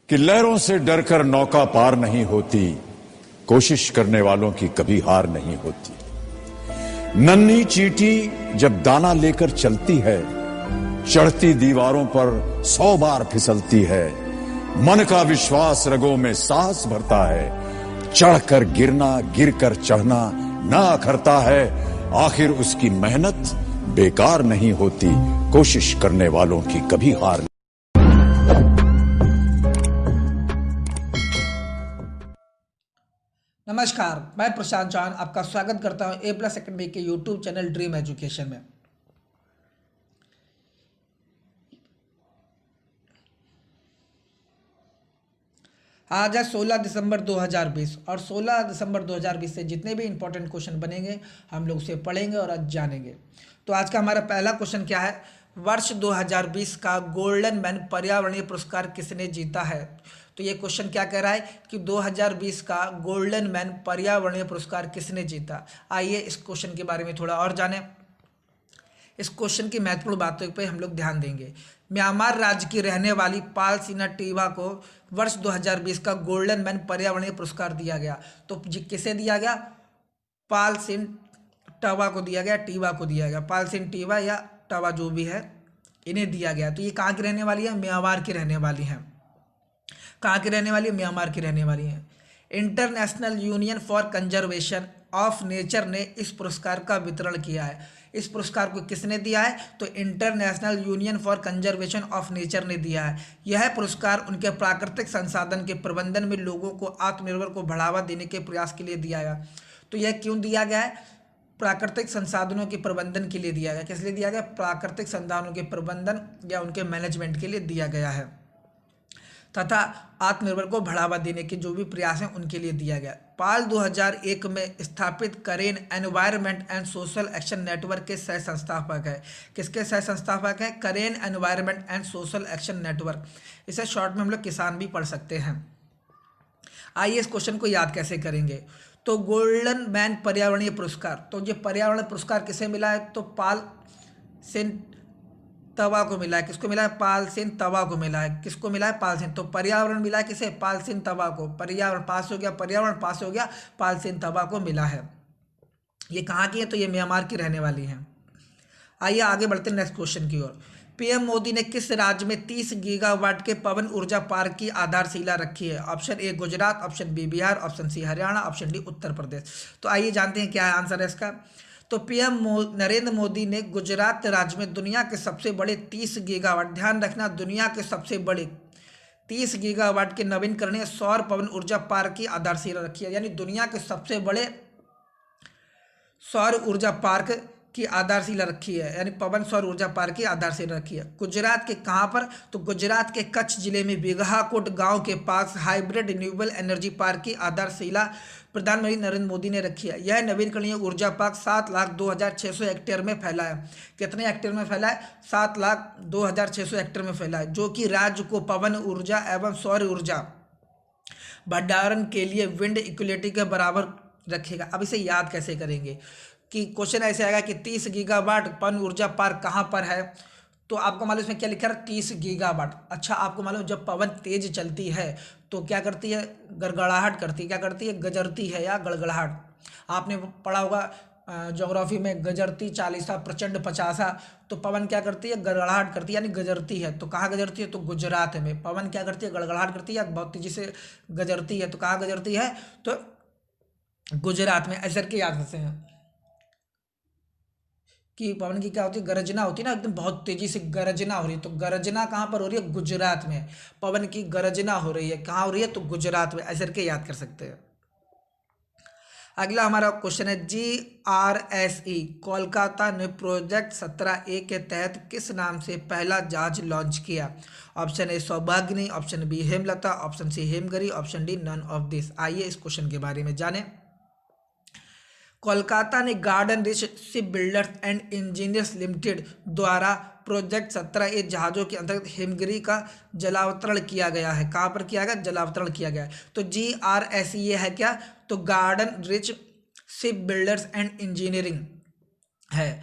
कि लहरों से डरकर नौका पार नहीं होती, कोशिश करने वालों की कभी हार नहीं होती। नन्ही चींटी जब दाना लेकर चलती है, चढ़ती दीवारों पर 100 बार फिसलती है। मन का विश्वास रगों में साहस भरता है, चढ़कर गिरना गिरकर चढ़ना ना अखरता है। आखिर उसकी मेहनत बेकार नहीं होती, कोशिश करने वालों की कभी हार नहीं। नमस्कार, मैं प्रशांत चौहान आपका स्वागत करता हूं A+ एकेडमी के यूट्यूब चैनल ड्रीम एजुकेशन में। आज है 16 दिसंबर 2020 और 16 दिसंबर 2020 से जितने भी इंपॉर्टेंट क्वेश्चन बनेंगे हम लोग उसे पढ़ेंगे और आज जानेंगे। तो आज का हमारा पहला क्वेश्चन क्या है? वर्ष 2020 का गोल्डन मैन पर्यावरणीय पुरस्कार किसने जीता है? तो ये क्वेश्चन क्या कह रहा है कि 2020 का गोल्डन मैन पर्यावरणीय पुरस्कार किसने जीता। आइए इस क्वेश्चन के बारे में थोड़ा और जानें। इस क्वेश्चन की महत्वपूर्ण बातों पर हम लोग ध्यान देंगे। म्यांमार राज्य की रहने वाली पाल सिना टीवा को वर्ष 2020 का गोल्डन मैन पर्यावरणीय पुरस्कार दिया गया। तो किसे दिया गया? पाल सिन टवा को दिया गया, टीवा को दिया गया। पाल सिन टीवा या टवा जो भी है, इन्हें दिया गया। तो ये कहाँ की रहने वाली है? म्यांमार की रहने वाली हैं। कहाँ की रहने वाली है? म्यांमार की रहने वाली हैं। International union for conservation of nature ने इस पुरस्कार का वितरण किया है। इस पुरस्कार को किसने दिया है? तो international union for conservation of nature ने दिया है। यह पुरस्कार उनके प्राकृतिक संसाधन के प्रबंधन में लोगों को आत्मनिर्भर को बढ़ावा देने के प्रयास के लिए दिया गया। तो यह क्यों दिया गया है? प्राकृतिक संसाधनों के प्रबंधन के लिए दिया गया। किस लिए दिया गया? प्राकृतिक संसाधनों के प्रबंधन या उनके मैनेजमेंट के लिए दिया गया है तथा आत्मनिर्भर को बढ़ावा देने के जो भी प्रयास हैं उनके लिए दिया गया। पाल 2001 में स्थापित करेन environment and social action network के सह संस्थापक है। किसके सह संस्थापक हैं? करेन environment and social action network. इसे शॉर्ट में हम लोग किसान भी पढ़ सकते हैं। आइए इस क्वेश्चन को याद कैसे करेंगे। तो गोल्डन मैन पर्यावरणीय पुरस्कार, तो ये पर्यावरण पुरस्कार किसे मिला है? तो पाल सिन तवा को मिला है। किसको मिला है? पाल सिन तवा को मिला है। किसको मिला है? पाल सिन। तो पर्यावरण मिला है किसे? पाल सिन तवा को। पर्यावरण पास हो गया, पर्यावरण पास हो गया, पाल सिन तवा को मिला है। ये कहाँ की है? तो ये म्यांमार की रहने वाली हैं। आइए आगे बढ़ते हैं नेक्स्ट क्वेश्चन की ओर। पीएम मोदी ने किस राज्य में 30 गीगावाट के पवन ऊर्जा पार्क की आधारशिला रखी है? Option A Gujarat, option B Bihar, option C Haryana, option D Uttar Pradesh. तो आइए जानते हैं क्या है आंसर है इसका। तो पीएम नरेंद्र मोदी ने गुजरात राज्य में दुनिया के सबसे बड़े 30 गीगावाट, ध्यान रखना, दुनिया के सबसे बड़े 30 गीगावाट के नवीनकरणीय सौर पवन ऊर्जा पार्क की आधारशिला रखी है। यानी दुनिया के सबसे बड़े सौर ऊर्जा पार्क की आधारशिला रखी है, यानी पवन सौर ऊर्जा पार्क की आधारशिला रखी है। गुजरात के कहाँ पर? तो गुजरात के कच्छ जिले में बिगहाकोट गांव के पास हाइब्रिड रिन्यूएबल एनर्जी पार्क की आधारशिला प्रधानमंत्री नरेंद्र मोदी ने रखी है। यह नवीनकरणीय ऊर्जा पार्क 7,02,600 हेक्टेयर में फैला है। कितने हेक्टेयर में फैला है? 7,02,600 हेक्टेयर में फैला है, जो कि राज्य को पवन ऊर्जा एवं सौर ऊर्जा भंडारण के लिए विंड इक्विलिटी के बराबर रखेगा। अब इसे याद कैसे करेंगे कि क्वेश्चन ऐसे आएगा कि 30 गीगावाट पवन ऊर्जा पार्क कहाँ पर है? तो आपको मालूम इसमें क्या लिखा है? 30 गीगावाट। अच्छा, आपको मालूम जब पवन तेज चलती है तो क्या करती है? गड़गड़ाहट करती है। क्या करती है? गजरती है या गड़गड़ाहट। आपने पढ़ा होगा ज्योग्राफी में, गजरती 40, प्रचंड 50। तो पवन क्या करती है? गड़गड़ाहट करती है, यानी गजरती है। तो कहाँ गजरती है? तो गुजरात में। पवन क्या करती है? गड़गड़ाहट करती है, बहुत तेजी से गजरती है। तो कहाँ गजरती है? तो गुजरात में। ऐसे करके याद रखते हैं कि पवन की क्या होती है? गरजना होती है ना, एकदम बहुत तेजी से गरजना हो रही है। तो गरजना कहाँ पर हो रही है? गुजरात में। पवन की गरजना हो रही है, कहाँ हो रही है? तो गुजरात में। ऐसे करके याद कर सकते हैं। अगला हमारा क्वेश्चन है, GRSE कोलकाता ने प्रोजेक्ट 17A के तहत किस नाम से पहला जहाज लॉन्च किया? Option A Saubhagni, option B Hemlata, option C Hemgiri, option D none of this. आइए इस क्वेश्चन के बारे में जानें। कोलकाता ने Garden Reach Ship Builders and Engineers Limited द्वारा प्रोजेक्ट 17A जहाज़ों के अंतर्गत हेमगिरी का जलावतरण किया गया है। कहाँ पर किया गया? जलावतरण किया गया है। तो GRSE ये है क्या? तो garden Reach Ship Builders and engineering है।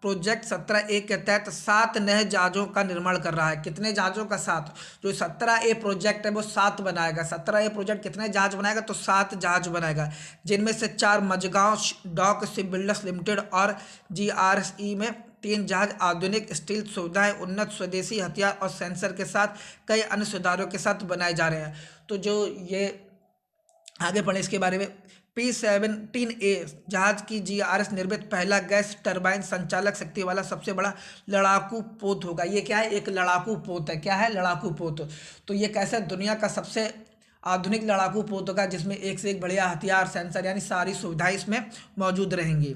प्रोजेक्ट 17A के तहत 7 नए जहाज़ों का निर्माण कर रहा है। कितने जहाज़ों का? 7। जो 17A प्रोजेक्ट है वो 7 बनाएगा। 17A प्रोजेक्ट कितने जहाज बनाएगा? तो 7 जहाज बनाएगा, जिनमें से 4 Mazagon dock ship builders limited और GRSE में 3 जहाज आधुनिक स्टील सुविधाएं, उन्नत स्वदेशी हथियार और सेंसर के साथ कई अन्य सुधारों के साथ बनाए जा रहे हैं। तो जो ये आगे पढ़े इसके बारे में। P-17A जहाज की GRS निर्मित पहला गैस टरबाइन संचालक शक्ति वाला सबसे बड़ा लड़ाकू पोत होगा। ये क्या है? एक लड़ाकू पोत है। क्या है? लड़ाकू पोत। तो ये कैसा? दुनिया का सबसे आधुनिक लड़ाकू पोत होगा, जिसमें एक से एक बढ़िया हथियार, सेंसर यानी सारी सुविधाएं इसमें मौजूद रहेंगी।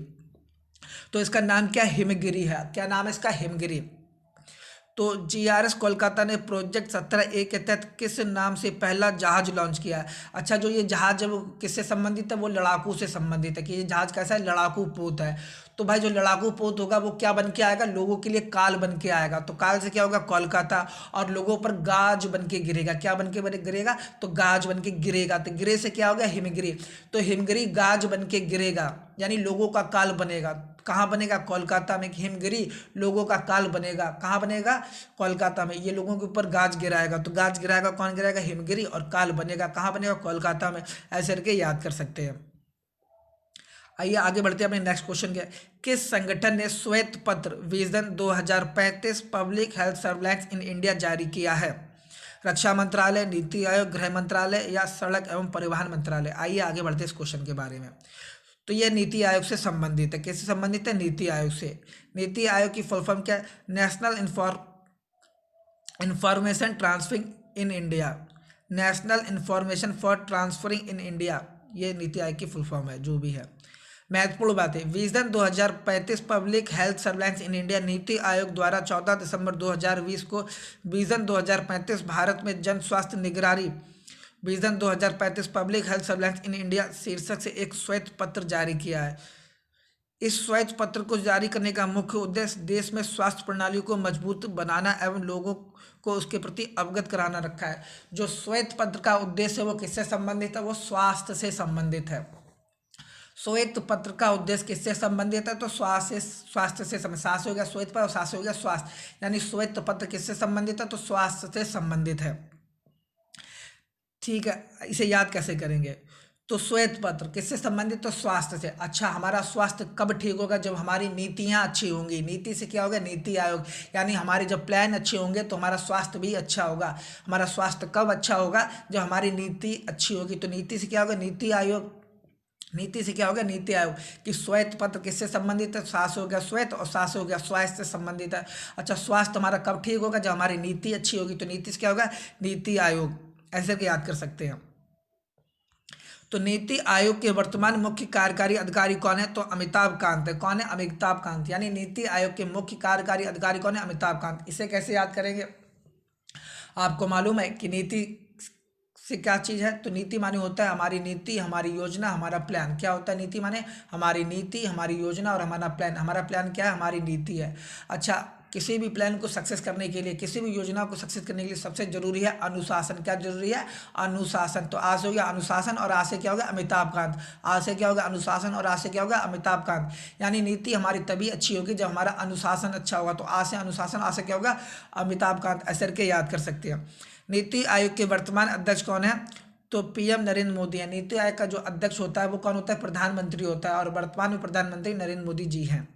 तो इसका नाम क्या? हिमगिरी है। क्या नाम है इसका? हिमगिरी। तो GRS कोलकाता ने प्रोजेक्ट 17A के तहत किस नाम से पहला जहाज लॉन्च किया है? अच्छा, जो ये जहाज है वो किससे संबंधित है? वो लड़ाकू से संबंधित है। कि ये जहाज कैसा है? लड़ाकू पोत है। तो भाई जो लड़ाकू पोत होगा वो क्या बन के आएगा? लोगों के लिए काल बन के आएगा। तो काल से क्या होगा? कोलकाता। और लोगों पर गाज बन के गिरेगा। क्या बन के गिरेगा? तो गाज बन के गिरेगा। तो गिरे से क्या हो गया? हिमगिरी। तो हिमगिरी गाज बन के गिरेगा, यानी लोगों का काल बनेगा। कहाँ बनेगा? कोलकाता में। हिमगिरी लोगों का काल बनेगा। कहाँ बनेगा? कोलकाता में। ये लोगों के ऊपर गाज गिराएगा। तो गाज गिराएगा कौन? गिराएगा हिमगिरी। और काल बनेगा कहाँ बनेगा? कोलकाता में। ऐसे करके याद कर सकते हैं। आइए आगे बढ़ते हैं अपने नेक्स्ट क्वेश्चन के। किस संगठन ने श्वेत पत्र vision 2035 public health surveillance in India जारी किया है? रक्षा मंत्रालय, नीति आयोग, गृह मंत्रालय या सड़क एवं परिवहन मंत्रालय? आइए आगे बढ़ते हैं इस क्वेश्चन के बारे में। तो यह नीति आयोग से संबंधित है। किससे संबंधित है? नीति आयोग से। नीति आयोग की फुल फॉर्म क्या है? National information transferring in India. National information for transferring in India, ये नीति आयोग की फुल फॉर्म है। जो भी है महत्वपूर्ण बात है, vision 2035 public health surveillance in India NITI Aayog द्वारा 14 दिसंबर 2020 को विजन 2035 भारत में जन स्वास्थ्य निगरानी vision 2035 public health surveillance in India शीर्षक से एक श्वेत पत्र जारी किया है। इस श्वेत पत्र को जारी करने का मुख्य उद्देश्य देश में स्वास्थ्य प्रणाली को मजबूत बनाना एवं लोगों को उसके प्रति अवगत कराना रखा है। जो श्वेत पत्र का उद्देश्य है वो किससे संबंधित है? वो स्वास्थ्य से संबंधित है। श्वेत पत्र का उद्देश्य किससे संबंधित है? तो स्वास्थ्य से संबंधित। स्वास्थ्य हो गया श्वेत पत्र और स्वास्थ्य हो गया स्वास्थ्य, यानी श्वेत पत्र किससे संबंधित है? तो स्वास्थ्य से संबंधित है। ठीक है, इसे याद कैसे करेंगे? तो श्वेत पत्र किससे संबंधित? तो स्वास्थ्य से। अच्छा, हमारा स्वास्थ्य कब ठीक होगा? जब हमारी नीतियाँ अच्छी होंगी। नीति से क्या होगा? नीति आयोग, यानी हमारे जब प्लान अच्छे होंगे तो हमारा स्वास्थ्य भी अच्छा होगा। हमारा स्वास्थ्य कब अच्छा होगा? जब हमारी नीति अच्छी होगी। तो नीति से क्या होगा? नीति आयोग। नीति से क्या होगा? नीति आयोग। कि श्वेत पत्र किससे संबंधित है? स्वास्थ्य हो गया श्वेत और स्वास्थ्य हो गया स्वास्थ्य से संबंधित है। अच्छा, स्वास्थ्य हमारा कब ठीक होगा? जब हमारी नीति अच्छी होगी। तो नीति से क्या होगा? नीति आयोग। ऐसे करके याद कर सकते हैं। तो नीति आयोग के वर्तमान मुख्य कार्यकारी अधिकारी कौन है? तो अमिताभ कांत है। कौन है? अमिताभ कांत। यानी नीति आयोग के मुख्य कार्यकारी अधिकारी कौन है? अमिताभ कांत। इसे कैसे याद करेंगे? आपको मालूम है कि नीति से क्या चीज़ है? तो नीति माने होता है हमारी नीति, हमारी योजना, हमारा प्लान। क्या होता है नीति माने? हमारी नीति, हमारी योजना और हमारा प्लान। हमारा प्लान क्या है? हमारी नीति है। अच्छा, किसी भी प्लान को सक्सेस करने के लिए, किसी भी योजना को सक्सेस करने के लिए सबसे जरूरी है अनुशासन। क्या जरूरी है? अनुशासन। तो आज से हो गया अनुशासन और आज से क्या होगा? अमिताभ कांत। आज से क्या होगा? अनुशासन और आज से क्या होगा? अमिताभ कांत। यानी नीति हमारी तभी अच्छी होगी जब हमारा अनुशासन अच्छा होगा। तो आज से अनुशासन, आज से क्या होगा? अमिताभ कांत। ऐसे करके याद कर सकते हैं। नीति आयोग के वर्तमान अध्यक्ष कौन है? तो PM नरेंद्र मोदी है। नीति आयोग का जो अध्यक्ष होता है वो कौन होता है? प्रधानमंत्री होता है। और वर्तमान में प्रधानमंत्री नरेंद्र मोदी जी हैं।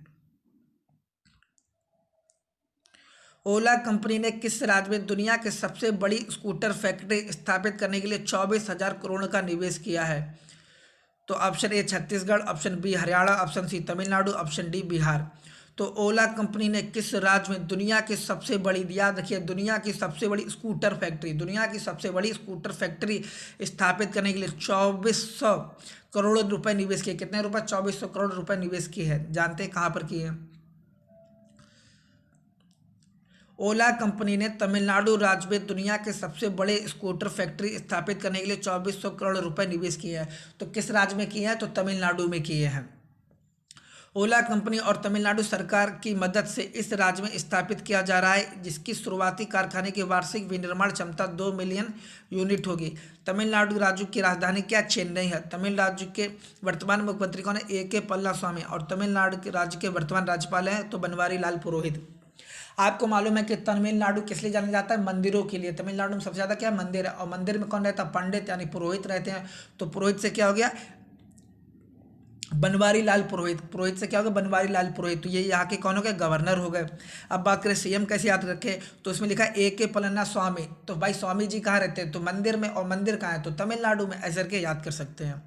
ओला कंपनी ने किस राज्य में दुनिया के सबसे बड़ी स्कूटर फैक्ट्री स्थापित करने के लिए 24,000 करोड़ का निवेश किया है? तो option A Chhattisgarh, option B Haryana, option C Tamil Nadu, option D Bihar. तो ओला कंपनी ने किस राज्य में दुनिया की सबसे बड़ी, याद रखिए, दुनिया की सबसे बड़ी स्कूटर फैक्ट्री, दुनिया की सबसे बड़ी स्कूटर फैक्ट्री स्थापित करने के लिए 2400 करोड़ रुपए निवेश किए? कितने रुपए? 2400 करोड़ रुपए निवेश किए हैं। जानते हैं कहाँ पर किए हैं? ओला कंपनी ने तमिलनाडु राज्य में दुनिया के सबसे बड़े स्कूटर फैक्ट्री स्थापित करने के लिए 2400 करोड़ रुपए निवेश किए हैं। तो किस राज्य में किए हैं? तो तमिलनाडु में किए हैं। ओला कंपनी और तमिलनाडु सरकार की मदद से इस राज्य में स्थापित किया जा रहा है, जिसकी शुरुआती कारखाने की वार्षिक विनिर्माण क्षमता 2 मिलियन यूनिट होगी। तमिलनाडु राज्य की राजधानी क्या चेन्नई है। तमिलनाडु के वर्तमान मुख्यमंत्री कौन है? A.K. पलानीस्वामी। और तमिलनाडु के राज्य के वर्तमान राज्यपाल हैं तो बनवारी लाल पुरोहित। आपको मालूम है कि तमिलनाडु किस लिए जाना जाता है? मंदिरों के लिए। तमिलनाडु में सबसे ज़्यादा क्या मंदिर है, और मंदिर में कौन रहता है? पंडित यानी पुरोहित रहते हैं। तो पुरोहित से क्या हो गया? बनवारी लाल पुरोहित। पुरोहित से क्या हो गया? बनवारी लाल पुरोहित। तो ये यहाँ के कौन हो गए? गवर्नर हो गए। अब बात करें सीएम कैसे याद रखें, तो इसमें लिखा है A.K. पलानीस्वामी। तो भाई स्वामी जी कहाँ रहते हैं? तो मंदिर में। और मंदिर कहाँ है? तो तमिलनाडु में। ऐसे करके याद कर सकते हैं।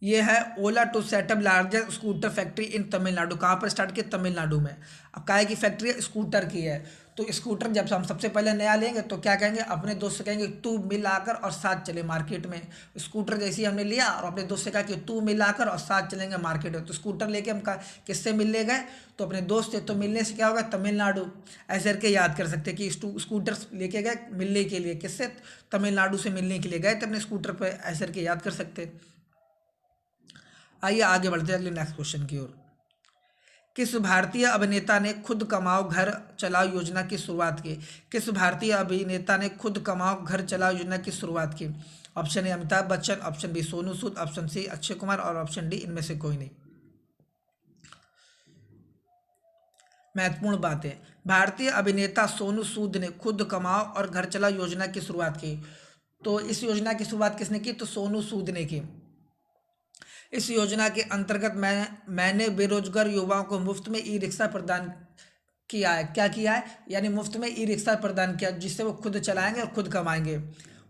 ये है Ola to set up largest scooter factory in Tamil Nadu. कहाँ पर स्टार्ट किया? तमिलनाडु में। अब काहे की फैक्ट्री है? स्कूटर की है। तो स्कूटर जब हम सबसे पहले नया लेंगे तो क्या कहेंगे? अपने दोस्त से कहेंगे तू मिलाकर और साथ चले मार्केट में। स्कूटर जैसे ही हमने लिया और अपने दोस्त से कहा कि तू मिलाकर और साथ चलेंगे मार्केट में। तो स्कूटर लेके हम किससे मिलने गए? तो अपने दोस्त से। तो मिलने से क्या होगा? तमिलनाडु। ऐसे करके याद कर सकते हैं कि स्कूटर लेके गए मिलने के लिए। किससे? तमिलनाडु से मिलने के लिए गए थे अपने स्कूटर पर। ऐसे करके याद कर सकते हैं। आइए आगे बढ़ते हैं अगले नेक्स्ट क्वेश्चन की ओर। किस भारतीय अभिनेता ने खुद कमाओ घर चलाओ योजना की शुरुआत की? किस भारतीय अभिनेता ने खुद कमाओ घर चलाओ योजना की शुरुआत की? Option A Amitabh Bachchan, option B Sonu Sood, option C Akshay Kumar और ऑप्शन डी इनमें से कोई नहीं। महत्वपूर्ण बात है, भारतीय अभिनेता सोनू सूद ने खुद कमाओ और घर चलाओ योजना की शुरुआत की। तो इस योजना की शुरुआत किसने की? तो सोनू सूद ने की। इस योजना के अंतर्गत मैंने बेरोजगार युवाओं को मुफ्त में ई रिक्शा प्रदान किया है। क्या किया है? यानी मुफ्त में ई रिक्शा प्रदान किया, जिससे वो खुद चलाएंगे और खुद कमाएंगे।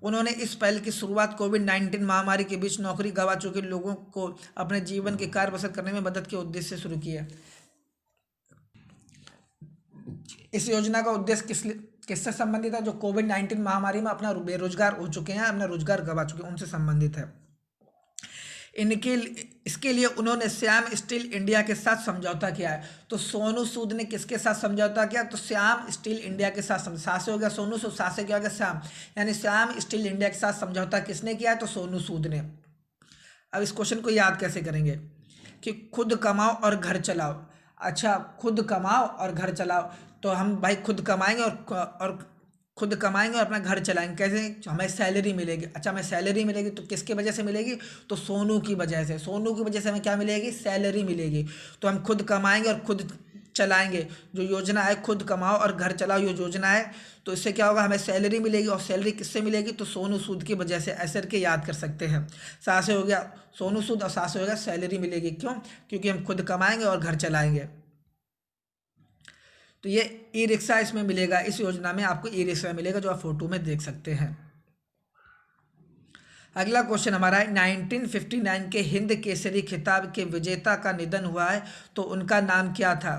उन्होंने इस पहल की शुरुआत कोविड-19 महामारी के बीच नौकरी गंवा चुके लोगों को अपने जीवन के कार्य बसर करने में मदद के उद्देश्य से शुरू की है। इस योजना का उद्देश्य किससे संबंधित है? जो कोविड-19 महामारी में अपना बेरोजगार हो चुके हैं, अपना रोजगार गंवा चुके हैं, उनसे संबंधित है। इसके लिए उन्होंने श्याम स्टील इंडिया के साथ समझौता किया है। तो सोनू सूद ने किसके साथ समझौता किया? तो श्याम स्टील इंडिया के साथ। सासे हो गया सोनू सूद, सासे क्या हो गया? श्याम। यानी श्याम स्टील इंडिया के साथ समझौता किसने किया है? तो सोनू सूद ने। अब इस क्वेश्चन को याद कैसे करेंगे कि खुद कमाओ और घर चलाओ। अच्छा, खुद कमाओ और घर चलाओ, तो हम भाई खुद कमाएंगे और खुद कमाएंगे और अपना घर चलाएंगे। कैसे? हमें सैलरी मिलेगी। अच्छा, हमें सैलरी मिलेगी तो किसकी वजह से मिलेगी? तो सोनू की वजह से। सोनू की वजह से हमें क्या मिलेगी? सैलरी मिलेगी। तो हम खुद कमाएंगे और खुद चलाएंगे। जो योजना है खुद कमाओ और घर चलाओ, ये योजना है, तो इससे क्या होगा? हमें सैलरी मिलेगी। और सैलरी किससे मिलेगी? तो सोनू सूद की वजह से। ऐसे करके याद कर सकते हैं। सासे हो गया सोनू सूद और सासे हो गया सैलरी मिलेगी। क्यों? क्योंकि हम खुद कमाएंगे और घर चलाएंगे। तो ये ई रिक्शा इसमें मिलेगा। इस योजना में आपको ई रिक्शा मिलेगा, जो आप फोटो में देख सकते हैं। अगला क्वेश्चन हमारा है, 1959 के हिंद केसरी खिताब के विजेता का निधन हुआ है, तो उनका नाम क्या था?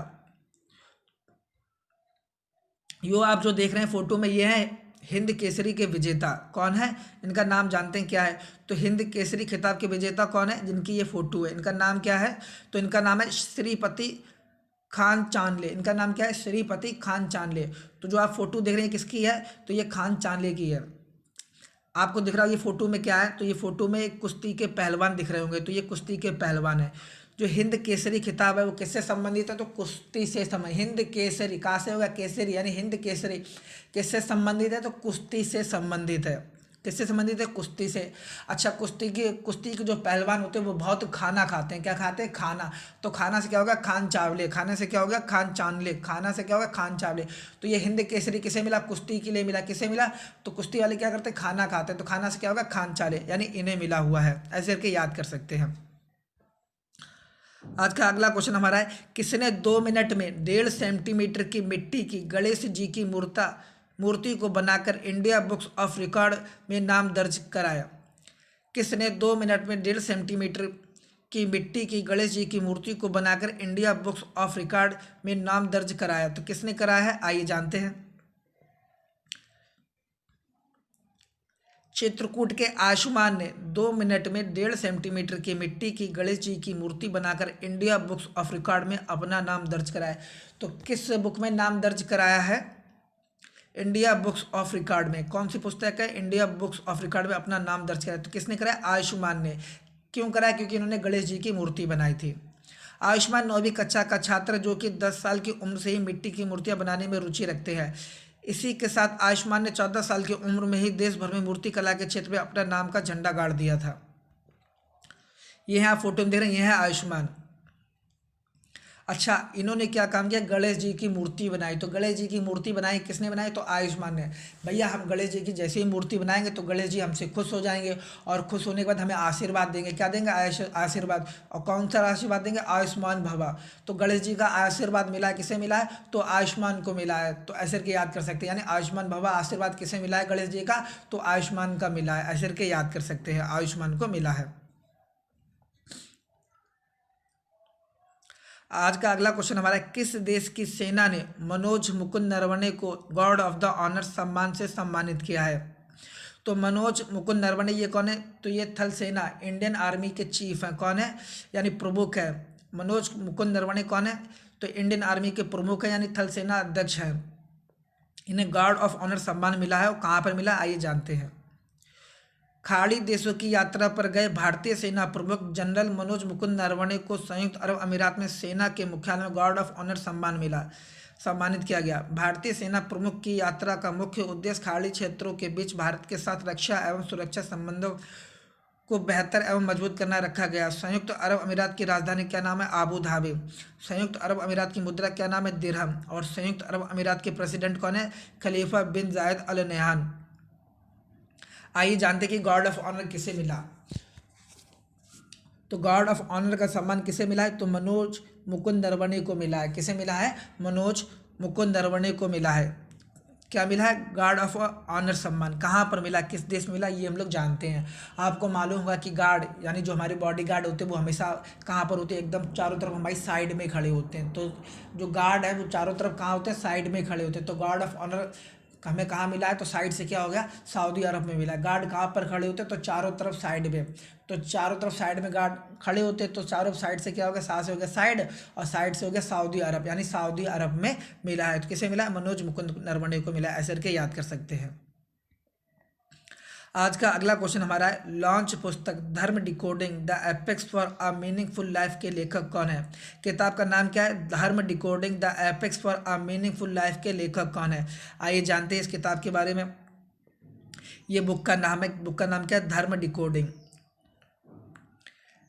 यो आप जो देख रहे हैं फोटो में, ये है हिंद केसरी के विजेता। कौन है? इनका नाम जानते हैं क्या है? तो हिंद केसरी खिताब के विजेता कौन है? जिनकी ये फोटो है, इनका नाम क्या है? तो इनका नाम है श्रीपति खान चांदले। इनका नाम क्या है? श्रीपति खान चांदले। तो जो आप फोटो देख रहे हैं किसकी है? तो ये खान चांदले की है। आपको दिख रहा है ये फोटो में क्या है? तो ये फोटो में एक कुश्ती के पहलवान दिख रहे होंगे, तो ये कुश्ती के पहलवान है। जो हिंद केसरी खिताब है वो किससे संबंधित है? तो कुश्ती से संबंधित। हिंद केसरी कहाँ से होगा? केसरी, यानी हिंद केसरी किससे संबंधित है? तो कुश्ती से संबंधित है। किससे संबंधित है? कुश्ती से। अच्छा, कुश्ती के जो पहलवान होते हैं वो बहुत खाना खाते हैं। क्या खाते हैं? खाना। तो खाना से क्या होगा? खान चावले। खाने से क्या होगा? खान चांदले। खाना से क्या होगा? खान चावले। तो ये हिंद केसरी किसे मिला? कुश्ती के लिए मिला। किसे मिला? तो कुश्ती वाले क्या करते हैं? खाना खाते हैं। तो खाना से क्या होगा? खान चावले, यानी इन्हें मिला हुआ है। ऐसे करके याद कर सकते हैं। आज का अगला क्वेश्चन हमारा है, किसने 2 मिनट में 1.5 सेंटीमीटर की मिट्टी की गणेश जी की मूर्ति को बनाकर इंडिया बुक्स ऑफ रिकॉर्ड में नाम दर्ज कराया? किसने 2 मिनट में 1.5 सेंटीमीटर की मिट्टी की गणेश जी की मूर्ति को बनाकर इंडिया बुक्स ऑफ रिकॉर्ड में नाम दर्ज कराया? तो किसने कराया है? आइए जानते हैं। चित्रकूट के आयुष्मान ने 2 मिनट में 1.5 सेंटीमीटर की मिट्टी की गणेश जी की मूर्ति बनाकर इंडिया बुक्स ऑफ रिकॉर्ड में अपना नाम दर्ज कराया। तो किस बुक में नाम दर्ज कराया है? इंडिया बुक्स ऑफ रिकॉर्ड में। कौन सी पुस्तक है? इंडिया बुक्स ऑफ रिकॉर्ड में अपना नाम दर्ज कराया। तो किसने कराया? आयुष्मान ने। क्यों कराया? क्योंकि इन्होंने गणेश जी की मूर्ति बनाई थी। आयुष्मान 9वीं कक्षा का छात्र जो कि 10 साल की उम्र से ही मिट्टी की मूर्तियां बनाने में रुचि रखते हैं। इसी के साथ आयुष्मान ने 14 साल की उम्र में ही देश भर में मूर्ति कला के क्षेत्र में अपना नाम का झंडा गाड़ दिया था। ये है, आप फोटो में देख रहे हैं, ये है आयुष्मान। अच्छा, इन्होंने क्या काम किया, गणेश जी की मूर्ति बनाई। तो गणेश जी की मूर्ति बनाई किसने बनाई, तो आयुष्मान ने। भैया हम गणेश जी की जैसे ही मूर्ति बनाएंगे तो गणेश जी हमसे खुश हो जाएंगे और खुश होने के बाद हमें आशीर्वाद देंगे। क्या देंगे, आशीर्वाद। और कौन सा आशीर्वाद देंगे, आयुष्मान भवा। तो गणेश जी का आशीर्वाद मिला है, किसे मिला है, तो आयुष्मान को मिला है। तो ऐसे करके याद कर सकते हैं, यानी आयुष्मान भवा आशीर्वाद किसे मिला है, गणेश जी का, तो आयुष्मान का मिला है। ऐसे करके याद कर सकते हैं, आयुष्मान को मिला है। आज का अगला क्वेश्चन हमारा, किस देश की सेना ने मनोज मुकुंद नरवणे को गार्ड ऑफ द ऑनर सम्मान से सम्मानित किया है। तो मनोज मुकुंद नरवणे ये कौन है, तो ये थल सेना इंडियन आर्मी के चीफ हैं। कौन है, यानी प्रमुख है। मनोज मुकुंद नरवणे कौन है, तो इंडियन आर्मी के प्रमुख है, यानी थल सेना अध्यक्ष हैं। इन्हें गार्ड ऑफ ऑनर सम्मान मिला है, और कहाँ पर मिला, आइए जानते हैं। खाड़ी देशों की यात्रा पर गए भारतीय सेना प्रमुख जनरल मनोज मुकुंद नरवणे को संयुक्त अरब अमीरात में सेना के मुख्यालय में गार्ड ऑफ ऑनर सम्मानित किया गया। भारतीय सेना प्रमुख की यात्रा का मुख्य उद्देश्य खाड़ी क्षेत्रों के बीच भारत के साथ रक्षा एवं सुरक्षा संबंधों को बेहतर एवं मजबूत करना रखा गया। संयुक्त अरब अमीरात की राजधानी क्या नाम है, आबू धाबी। संयुक्त अरब अमीरात की मुद्रा क्या नाम है, दिरहम। और संयुक्त अरब अमीरात के प्रेसिडेंट कौन है, खलीफा बिन जायद अल नहयान। आइए जानते कि गार्ड ऑफ ऑनर किसे मिला। तो गार्ड ऑफ ऑनर का सम्मान किसे मिला है, तो मनोज मुकुंद नरवणे को मिला है। किसे मिला है, मनोज मुकुंद नरवणे को मिला है। क्या मिला है, गार्ड ऑफ ऑनर सम्मान। कहाँ पर मिला, किस देश में मिला, ये हम लोग जानते हैं। आपको मालूम होगा कि गार्ड यानी जो हमारे बॉडी गार्ड होते हैं वो हमेशा कहाँ पर होते हैं, एकदम चारों तरफ हमारी साइड में खड़े होते हैं। तो जो गार्ड है वो चारों तरफ कहाँ होते हैं, साइड में खड़े होते हैं। तो गार्ड ऑफ ऑनर हमें कहाँ मिला है, तो साइड से क्या हो गया, सऊदी अरब में मिला है। गार्ड कहाँ पर खड़े होते हैं, तो चारों तरफ साइड में। तो चारों तरफ साइड में गार्ड खड़े होते हैं, तो चारों साइड से क्या हो गया, साथ से हो गया साइड, और साइड से हो गया सऊदी अरब, यानी सऊदी अरब में मिला है। तो किसे मिला है, मनोज मुकुंद नरवणे को मिला है। ऐसे करके याद कर सकते हैं। आज का अगला क्वेश्चन हमारा है, लॉन्च पुस्तक धर्म decoding the apex for a meaningful life के लेखक कौन है। किताब का नाम क्या है, धर्म decoding the apex for a meaningful life के लेखक कौन है। आइए जानते हैं इस किताब के बारे में। ये बुक का नाम है, बुक का नाम क्या है, धर्म डिकोडिंग।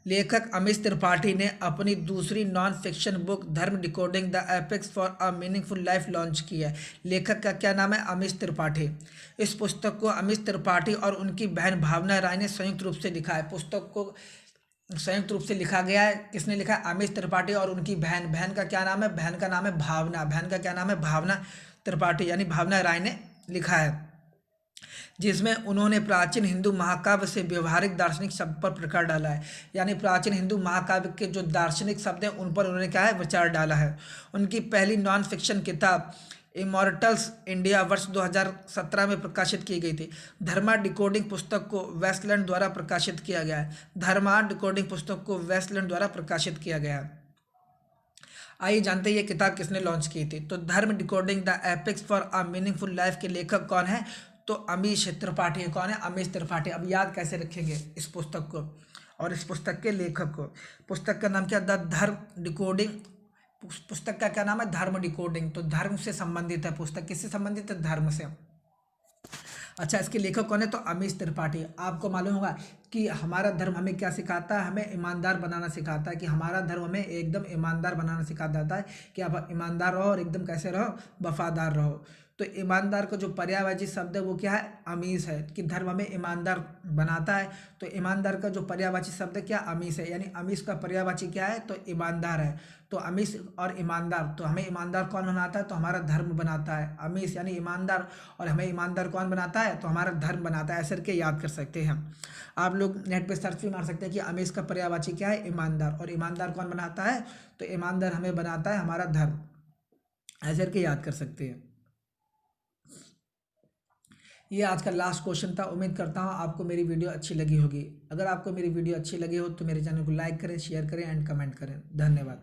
लेखक अमिश त्रिपाठी ने अपनी दूसरी नॉन फिक्शन बुक धर्म decoding the apex for a meaningful life launch की है। लेखक का क्या नाम है, अमिश त्रिपाठी। इस पुस्तक को अमिश त्रिपाठी और उनकी बहन भावना राय ने संयुक्त रूप से लिखा है। पुस्तक को संयुक्त रूप से लिखा गया है, किसने लिखा है, अमिश त्रिपाठी और उनकी बहन। बहन का क्या नाम है, बहन का नाम है भावना। बहन का क्या नाम है, भावना त्रिपाठी, यानी भावना राय ने लिखा है, जिसमें उन्होंने प्राचीन हिंदू महाकाव्य से व्यवहारिक दार्शनिक शब्द पर प्रकाश डाला है। यानी प्राचीन हिंदू महाकाव्य के जो दार्शनिक शब्द हैं उन पर उन्होंने क्या है, विचार डाला है। उनकी पहली नॉन फिक्शन किताब इमॉर्टल्स इंडिया वर्ष 2017 में प्रकाशित की गई थी। धर्मा डिकोडिंग पुस्तक को वेस्टलैंड द्वारा प्रकाशित किया गया है। धर्मा डिकोडिंग पुस्तक को वेस्टलैंड द्वारा प्रकाशित किया गया है। आइए जानते हैं ये किताब किसने लॉन्च की थी। तो Dharma decoding the epics for a meaningful life के लेखक कौन है, तो अमीश त्रिपाठी। कौन है, अमीश त्रिपाठी। अब याद कैसे रखेंगे इस पुस्तक को और इस पुस्तक के लेखक को। पुस्तक का नाम क्या, द धर्म डिकोडिंग। पुस्तक का क्या नाम है, धर्म डिकोडिंग। तो धर्म से संबंधित है पुस्तक, किससे संबंधित है, धर्म से। अच्छा, इसके लेखक कौन है, तो अमीश त्रिपाठी। आपको मालूम होगा कि हमारा धर्म हमें क्या सिखाता है, हमें ईमानदार बनाना सिखाता है, कि हमारा धर्म हमें एकदम ईमानदार बनाना सिखाता है कि आप ईमानदार रहो और एकदम कैसे रहो, वफादार रहो। तो ईमानदार का जो पर्यायवाची शब्द है वो क्या है, अमीश है, कि धर्म हमें ईमानदार बनाता है। तो ईमानदार का जो पर्यायवाची शब्द क्या, अमीश है, यानी अमीश का पर्यायवाची क्या है, तो ईमानदार है। तो अमीश और ईमानदार, तो हमें ईमानदार कौन बनाता है, तो हमारा धर्म बनाता है। अमीश यानी ईमानदार, और हमें ईमानदार कौन बनाता है, तो हमारा धर्म बनाता है। ऐसे करके याद कर सकते हैं। आप लोग नेट पे सर्च भी मार सकते हैं कि अमीश का पर्यायवाची क्या है, ईमानदार। और ईमानदार कौन बनाता है, तो ईमानदार हमें बनाता है हमारा धर्म। ऐसे करके याद कर सकते हैं। ये आज का लास्ट क्वेश्चन था। उम्मीद करता हूँ आपको मेरी वीडियो अच्छी लगी होगी। अगर आपको मेरी वीडियो अच्छी लगी हो तो मेरे चैनल को लाइक करें, शेयर करें एंड कमेंट करें। धन्यवाद।